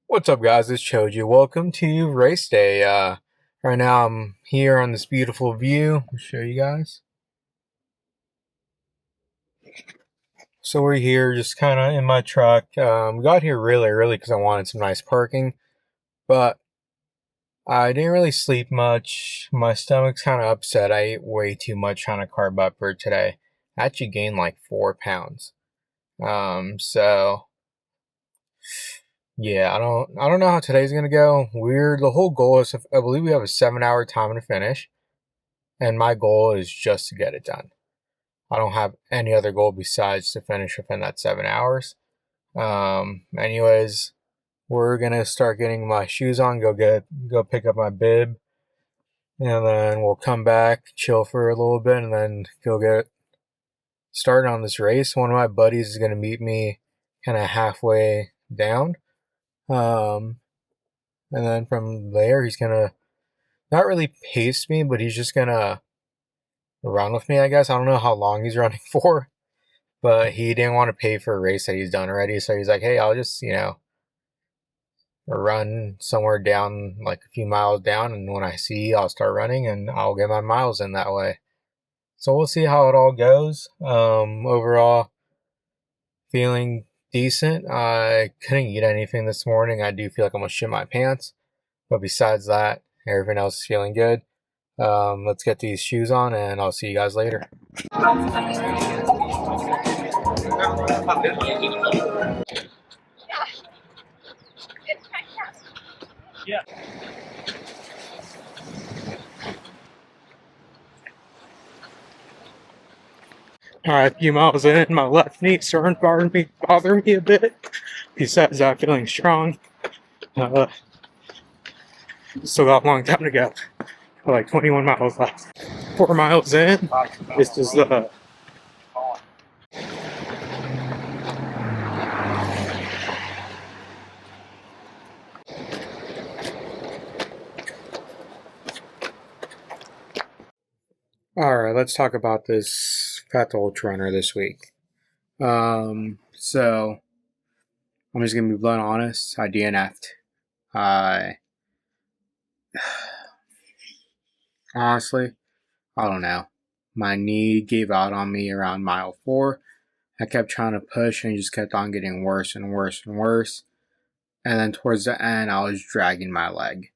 What's up, guys? It's Choji. Welcome to race day. Right now I'm here on this beautiful view. I'll show you guys. So we're here just kind of in my truck. We got here really early because I wanted some nice parking, but I didn't really sleep much. My stomach's kind of upset. I ate way too much trying to carb up for today. I actually gained like 4 pounds. So yeah, I don't know how today's gonna go. The whole goal is, I believe we have a 7 hour time to finish. And my goal is just to get it done. I don't have any other goal besides to finish within that 7 hours. Anyways, we're gonna start getting my shoes on, go pick up my bib, and then we'll come back, chill for a little bit, and then go get started on this race. One of my buddies is gonna meet me kind of halfway down. Um, and then from there, he's gonna not really pace me, but he's just gonna run with me, I guess. I don't know how long he's running for. But he didn't want to pay for a race that he's done already, so he's like, hey, I'll just, run somewhere down, like a few miles down, and when I see, I'll start running, and I'll get my miles in that way. So we'll see how it all goes. Overall, feeling decent. I couldn't eat anything this morning. I do feel like I'm gonna shit my pants, but besides that, everything else is feeling good. Let's get these shoes on, and I'll see you guys later. Alright, a few miles in, my left knee starting to bother me a bit. Besides that, feeling strong. Uh, Still got a long time to go. Like 21 miles left. 4 miles in. This is Alright, let's talk about this Fat to Ultra Runner this week. So I'm just gonna be blunt honest. I DNF'd. I honestly, I don't know. My knee gave out on me around mile 4. I kept trying to push and it just kept on getting worse and worse and worse. And then towards the end, I was dragging my leg.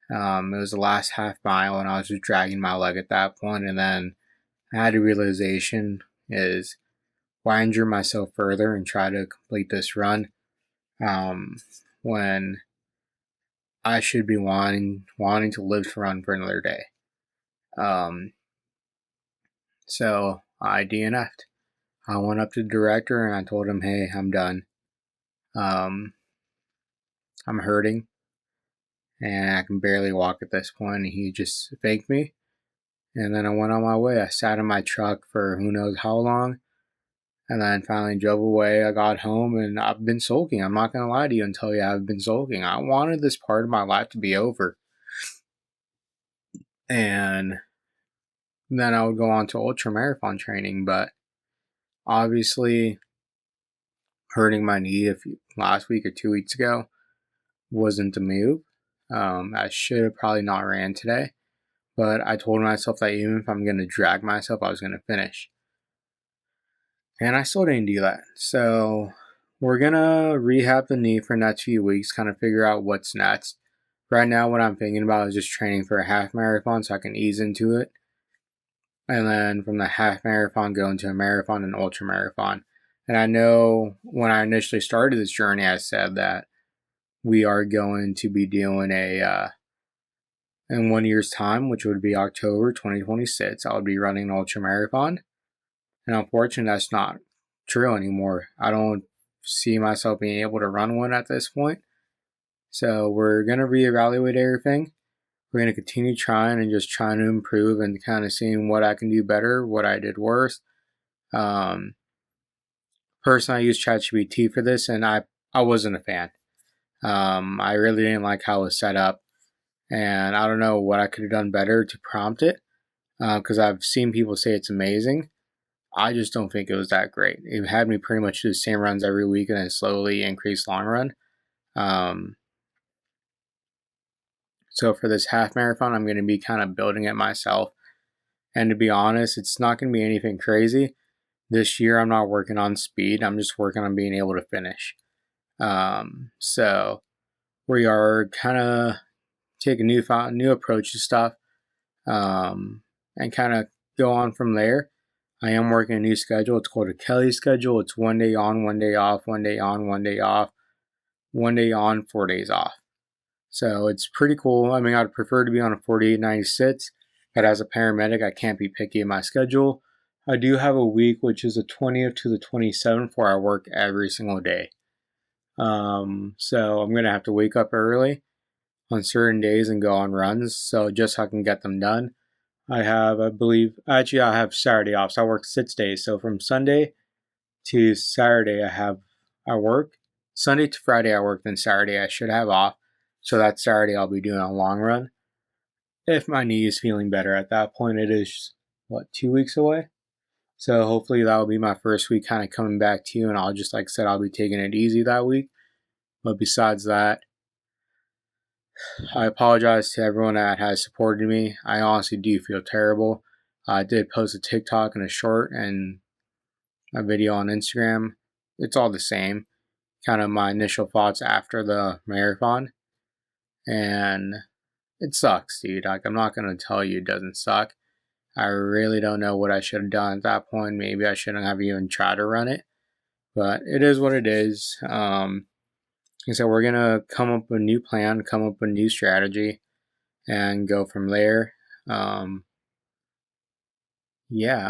It was the last half mile, and I was just dragging my leg at that point. And then I had a realization: is why injure myself further and try to complete this run when I should be wanting to live to run for another day. So I DNF'd. I went up to the director and I told him, "Hey, I'm done. Um, I'm hurting, and I can barely walk at this point." And he just thanked me. And then I went on my way. I sat in my truck for who knows how long. And then finally drove away. I got home and I've been sulking. I'm not going to lie to you and tell you I've been sulking. I wanted this part of my life to be over. And then I would go on to ultra marathon training. But obviously, hurting my knee last week or 2 weeks ago wasn't the move. I should have probably not ran today. But I told myself that even if I'm going to drag myself, I was going to finish. And I still didn't do that. So we're going to rehab the knee for the next few weeks, kind of figure out what's next. Right now, what I'm thinking about is just training for a half marathon so I can ease into it. And then from the half marathon, go into a marathon and ultra marathon. And I know when I initially started this journey, I said that we are going to be doing in 1 year's time, which would be October 2026, I would be running an ultra marathon. And unfortunately, that's not true anymore. I don't see myself being able to run one at this point. So we're going to reevaluate everything. We're going to continue trying and just trying to improve and kind of seeing what I can do better, what I did worse. Personally, I used ChatGPT for this, and I wasn't a fan. I really didn't like how it was set up, and I don't know what I could have done better to prompt it, because I've seen people say it's amazing. I just don't think it was that great. It had me pretty much do the same runs every week and then slowly increase long run. So for this half marathon, I'm going to be kind of building it myself. And to be honest, it's not going to be anything crazy. This year, I'm not working on speed. I'm just working on being able to finish. So we are kind of taking new approach to stuff, and kind of go on from there. I am working a new schedule. It's called a Kelly schedule. It's 1 day on, 1 day off, 1 day on, 1 day off, 1 day on, 4 days off. So it's pretty cool. I mean, I'd prefer to be on a 48-96, but as a paramedic, I can't be picky in my schedule. I do have a week, which is the 20th to the 27th, where I work every single day. So I'm going to have to wake up early on certain days and go on runs, so just so I can get them done. I have Saturday off, so I work 6 days. So from Sunday to Saturday, I work. Sunday to Friday, I work. Then Saturday, I should have off. So that Saturday, I'll be doing a long run. If my knee is feeling better at that point, it is, 2 weeks away? So hopefully that will be my first week kind of coming back to you. And I'll just, like I said, I'll be taking it easy that week. But besides that, I apologize to everyone that has supported me. I honestly do feel terrible. I did post a TikTok and a short and a video on Instagram. It's all the same. Kind of my initial thoughts after the marathon. And it sucks, dude. Like, I'm not going to tell you it doesn't suck. I really don't know what I should have done at that point. Maybe I shouldn't have even tried to run it. But it is what it is. And so we're going to come up with a new plan, come up with a new strategy, and go from there. Yeah,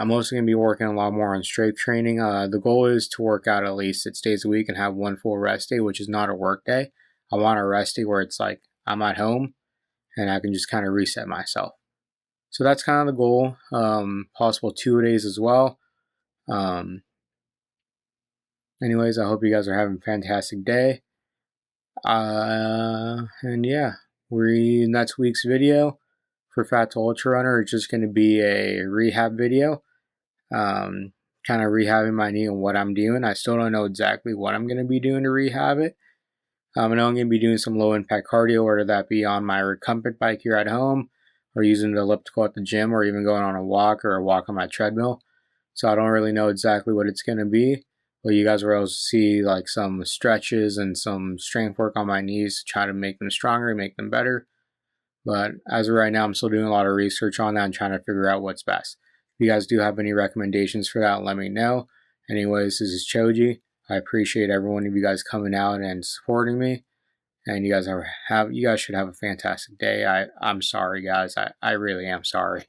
I'm also going to be working a lot more on strength training. The goal is to work out at least 6 days a week and have one full rest day, which is not a work day. I want a rest day where it's like I'm at home and I can just kind of reset myself. So that's kind of the goal. Possible 2 days as well. Anyways, I hope you guys are having a fantastic day. And yeah, next week's video for Fat to Ultra Runner is just going to be a rehab video. Kind of rehabbing my knee and what I'm doing. I still don't know exactly what I'm going to be doing to rehab it. I know I'm going to be doing some low impact cardio, whether that be on my recumbent bike here at home, or using the elliptical at the gym, or even going on a walk or a walk on my treadmill. So I don't really know exactly what it's going to be. But you guys will able to see like some stretches and some strength work on my knees to try to make them stronger, make them better. But as of right now, I'm still doing a lot of research on that and trying to figure out what's best. If you guys do have any recommendations for that, let me know. Anyways, this is Choji. I appreciate every one of you guys coming out and supporting me. And you guys should have a fantastic day. I'm sorry, guys. I really am sorry.